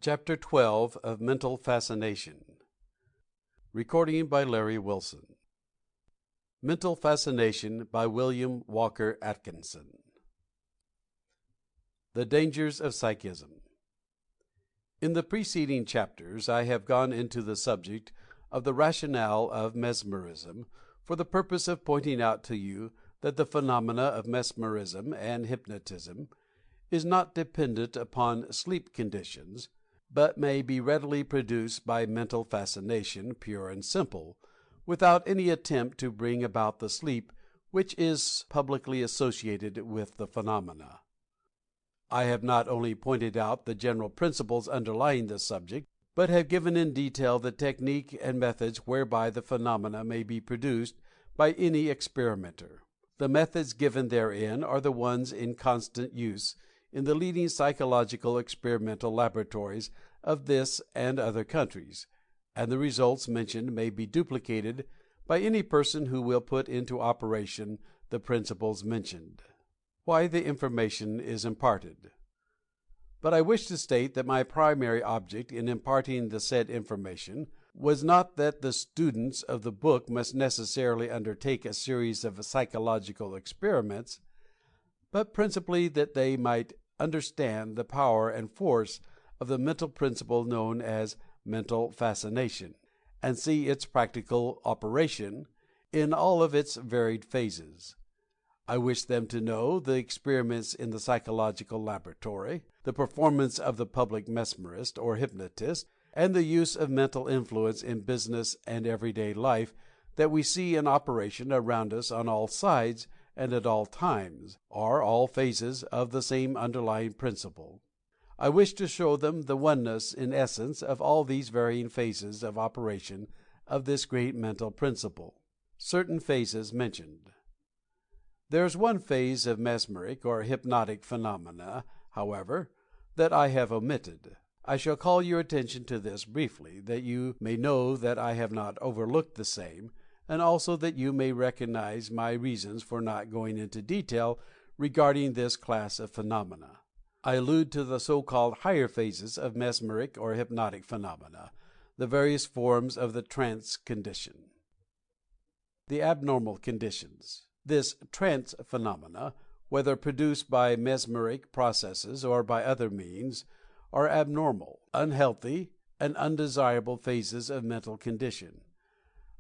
Chapter 12 of Mental Fascination. Recording by Larry Wilson. Mental Fascination by William Walker Atkinson. The Dangers of Psychism. In the preceding chapters I have gone into the subject of the rationale of mesmerism for the purpose of pointing out to you that the phenomena of mesmerism and hypnotism is not dependent upon sleep conditions, but may be readily produced by mental fascination, pure and simple, without any attempt to bring about the sleep which is publicly associated with the phenomena. I have not only pointed out the general principles underlying this subject, but have given in detail the technique and methods whereby the phenomena may be produced by any experimenter. The methods given therein are the ones in constant use in the leading psychological experimental laboratories of this and other countries, and the results mentioned may be duplicated by any person who will put into operation the principles mentioned. Why the information is imparted. But I wish to state that my primary object in imparting the said information was not that the students of the book must necessarily undertake a series of psychological experiments, but principally that they might understand the power and force of the mental principle known as mental fascination, and see its practical operation in all of its varied phases. I wish them to know the experiments in the psychological laboratory, the performance of the public mesmerist or hypnotist, and the use of mental influence in business and everyday life that we see in operation around us on all sides and at all times, are all phases of the same underlying principle. I wish to show them the oneness in essence of all these varying phases of operation of this great mental principle. Certain phases mentioned. There is one phase of mesmeric or hypnotic phenomena, however, that I have omitted. I shall call your attention to this briefly, that you may know that I have not overlooked the same, and also that you may recognize my reasons for not going into detail regarding this class of phenomena. I allude to the so-called higher phases of mesmeric or hypnotic phenomena, the various forms of the trance condition. The abnormal conditions. This trance phenomena, whether produced by mesmeric processes or by other means, are abnormal, unhealthy, and undesirable phases of mental condition.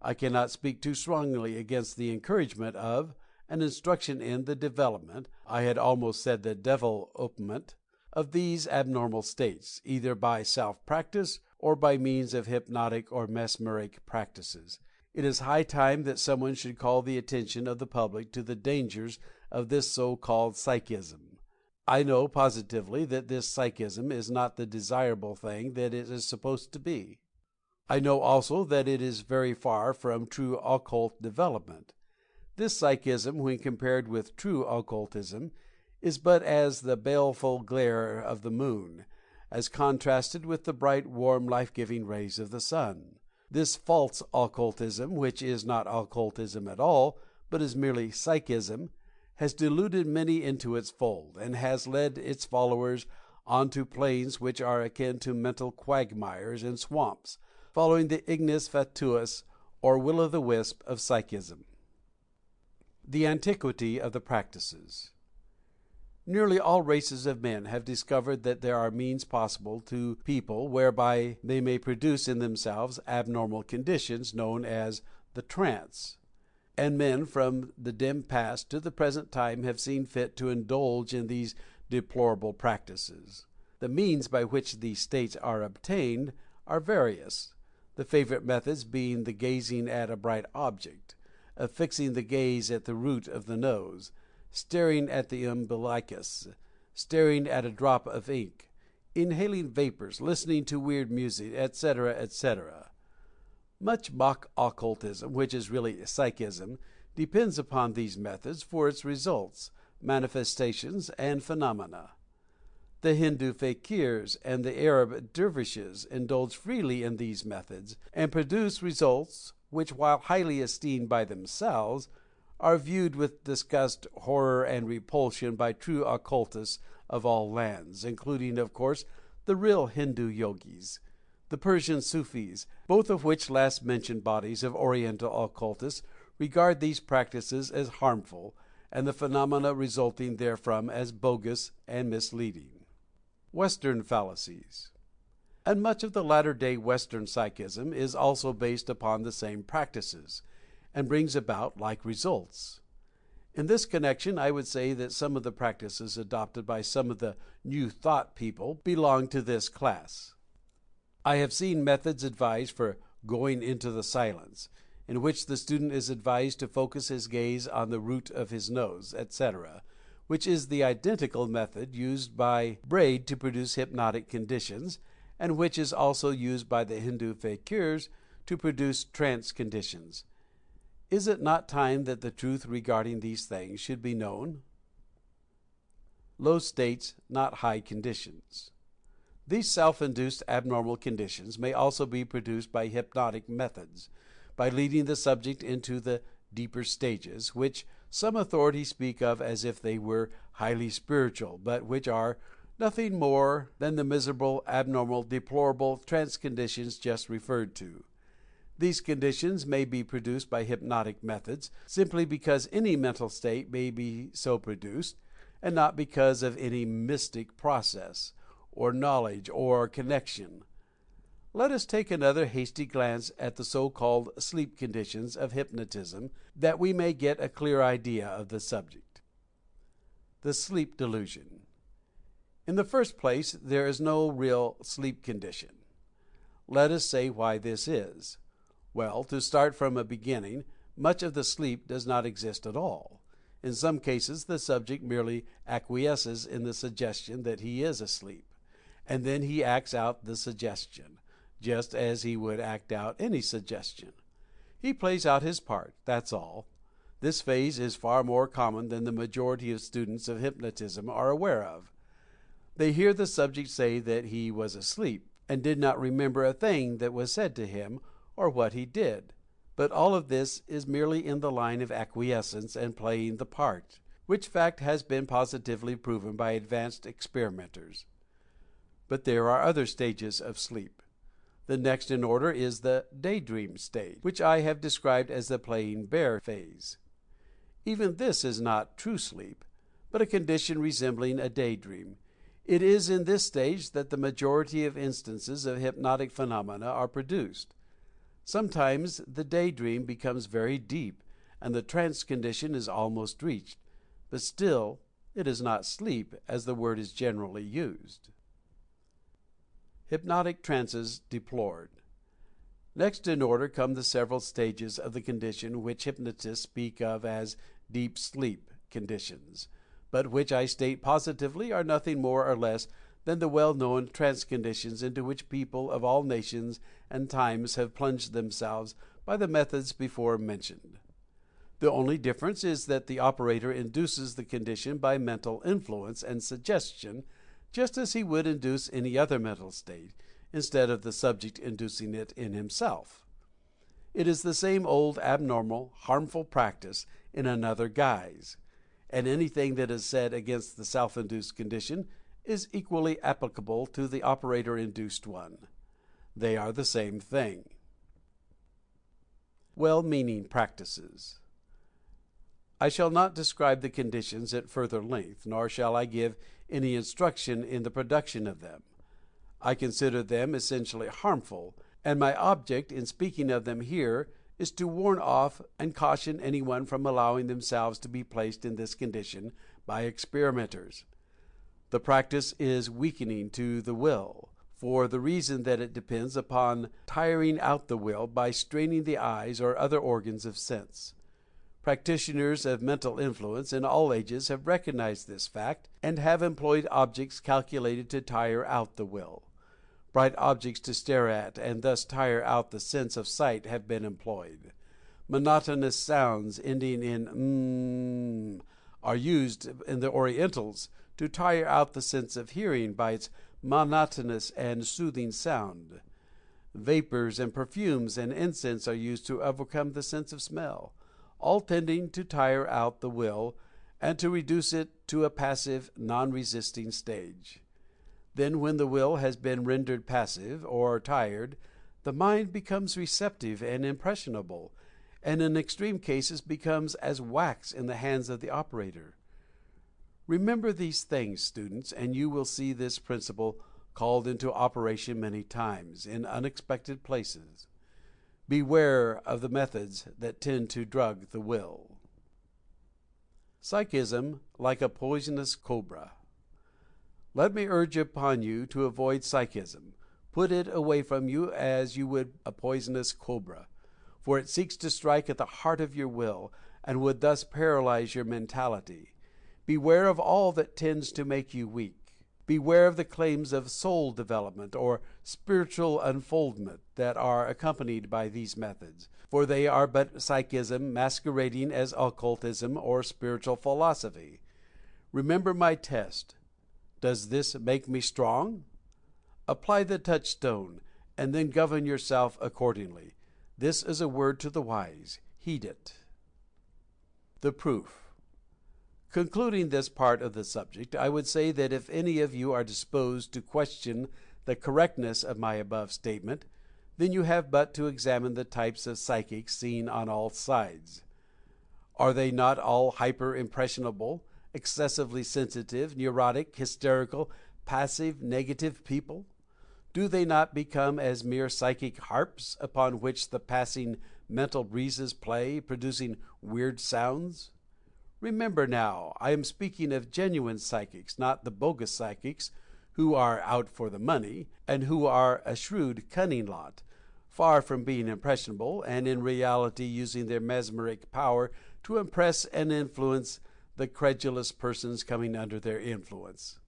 I cannot speak too strongly against the encouragement of, and instruction in the development, I had almost said the development, of these abnormal states, either by self-practice or by means of hypnotic or mesmeric practices. It is high time that someone should call the attention of the public to the dangers of this so-called psychism. I know positively that this psychism is not the desirable thing that it is supposed to be. I know also that it is very far from true occult development. This psychism, when compared with true occultism, is but as the baleful glare of the moon, as contrasted with the bright, warm, life-giving rays of the sun. This false occultism, which is not occultism at all, but is merely psychism, has deluded many into its fold, and has led its followers onto plains which are akin to mental quagmires and swamps, following the ignis fatuus, or will-o'-the-wisp of psychism. The antiquity of the practices. Nearly all races of men have discovered that there are means possible to people whereby they may produce in themselves abnormal conditions known as the trance, and men from the dim past to the present time have seen fit to indulge in these deplorable practices. The means by which these states are obtained are various, the favorite methods being the gazing at a bright object, of fixing the gaze at the root of the nose, staring at the umbilicus, staring at a drop of ink, inhaling vapors, listening to weird music, etc., etc. Much mock occultism, which is really psychism, depends upon these methods for its results, manifestations, and phenomena. The Hindu fakirs and the Arab dervishes indulge freely in these methods, and produce results which, while highly esteemed by themselves, are viewed with disgust, horror, and repulsion by true occultists of all lands, including, of course, the real Hindu yogis, the Persian Sufis, both of which last mentioned bodies of Oriental occultists regard these practices as harmful, and the phenomena resulting therefrom as bogus and misleading. Western fallacies. And much of the latter-day Western Psychism is also based upon the same practices, and brings about like results. In this connection, I would say that some of the practices adopted by some of the New Thought people belong to this class. I have seen methods advised for going into the silence, in which the student is advised to focus his gaze on the root of his nose, etc., which is the identical method used by Braid to produce hypnotic conditions, and which is also used by the Hindu fakirs to produce trance conditions. Is it not time that the truth regarding these things should be known? Low states, not high conditions. These self-induced abnormal conditions may also be produced by hypnotic methods, by leading the subject into the deeper stages, which some authorities speak of as if they were highly spiritual, but which are nothing more than the miserable, abnormal, deplorable trance conditions just referred to. These conditions may be produced by hypnotic methods simply because any mental state may be so produced, and not because of any mystic process, or knowledge, or connection. Let us take another hasty glance at the so-called sleep conditions of hypnotism, that we may get a clear idea of the subject. The sleep delusion. In the first place, there is no real sleep condition. Let us say why this is. Well, to start from a beginning, much of the sleep does not exist at all. In some cases, the subject merely acquiesces in the suggestion that he is asleep, and then he acts out the suggestion, just as he would act out any suggestion. He plays out his part, that's all. This phase is far more common than the majority of students of hypnotism are aware of. They hear the subject say that he was asleep, and did not remember a thing that was said to him, or what he did. But all of this is merely in the line of acquiescence and playing the part, which fact has been positively proven by advanced experimenters. But there are other stages of sleep. The next in order is the daydream stage, which I have described as the playing bear phase. Even this is not true sleep, but a condition resembling a daydream. It is in this stage that the majority of instances of hypnotic phenomena are produced. Sometimes the daydream becomes very deep, and the trance condition is almost reached, but still it is not sleep, as the word is generally used. Hypnotic trances deplored. Next in order come the several stages of the condition which hypnotists speak of as deep sleep conditions, but which I state positively are nothing more or less than the well-known trance conditions into which people of all nations and times have plunged themselves by the methods before mentioned. The only difference is that the operator induces the condition by mental influence and suggestion, just as he would induce any other mental state, instead of the subject inducing it in himself. It is the same old abnormal, harmful practice in another guise, and anything that is said against the self-induced condition is equally applicable to the operator-induced one. They are the same thing. Well-meaning practices. I shall not describe the conditions at further length, nor shall I give any instruction in the production of them. I consider them essentially harmful, and my object in speaking of them here is to warn off and caution anyone from allowing themselves to be placed in this condition by experimenters. The practice is weakening to the will, for the reason that it depends upon tiring out the will by straining the eyes or other organs of sense. Practitioners of mental influence in all ages have recognized this fact, and have employed objects calculated to tire out the will. Bright objects to stare at and thus tire out the sense of sight have been employed. Monotonous sounds ending in are used in the Orientals to tire out the sense of hearing by its monotonous and soothing sound. Vapors and perfumes and incense are used to overcome the sense of smell, all tending to tire out the will and to reduce it to a passive, non-resisting stage. Then, when the will has been rendered passive or tired, the mind becomes receptive and impressionable, and in extreme cases becomes as wax in the hands of the operator. Remember these things, students, and you will see this principle called into operation many times, in unexpected places. Beware of the methods that tend to drug the will. Psychism like a poisonous cobra. Let me urge upon you to avoid psychism. Put it away from you as you would a poisonous cobra, for it seeks to strike at the heart of your will, and would thus paralyze your mentality. Beware of all that tends to make you weak. Beware of the claims of soul development or spiritual unfoldment that are accompanied by these methods, for they are but psychism masquerading as occultism or spiritual philosophy. Remember my test. Does this make me strong? Apply the touchstone, and then govern yourself accordingly. This is a word to the wise. Heed it. The proof. Concluding this part of the subject, I would say that if any of you are disposed to question the correctness of my above statement, then you have but to examine the types of psychics seen on all sides. Are they not all hyper-impressionable, excessively sensitive, neurotic, hysterical, passive, negative people? Do they not become as mere psychic harps upon which the passing mental breezes play, producing weird sounds? Remember now, I am speaking of genuine psychics, not the bogus psychics who are out for the money, and who are a shrewd, cunning lot, far from being impressionable, and in reality using their mesmeric power to impress and influence the credulous persons coming under their influence.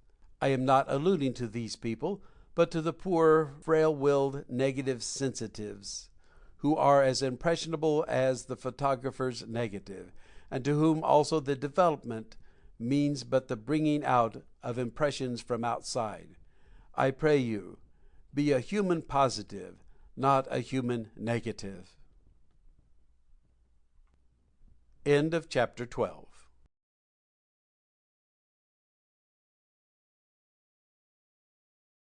I am not alluding to these people, but to the poor, frail-willed, negative sensitives, who are as impressionable as the photographer's negative, and to whom also the development means but the bringing out of impressions from outside. I pray you, be a human positive, not a human negative. End of chapter 12.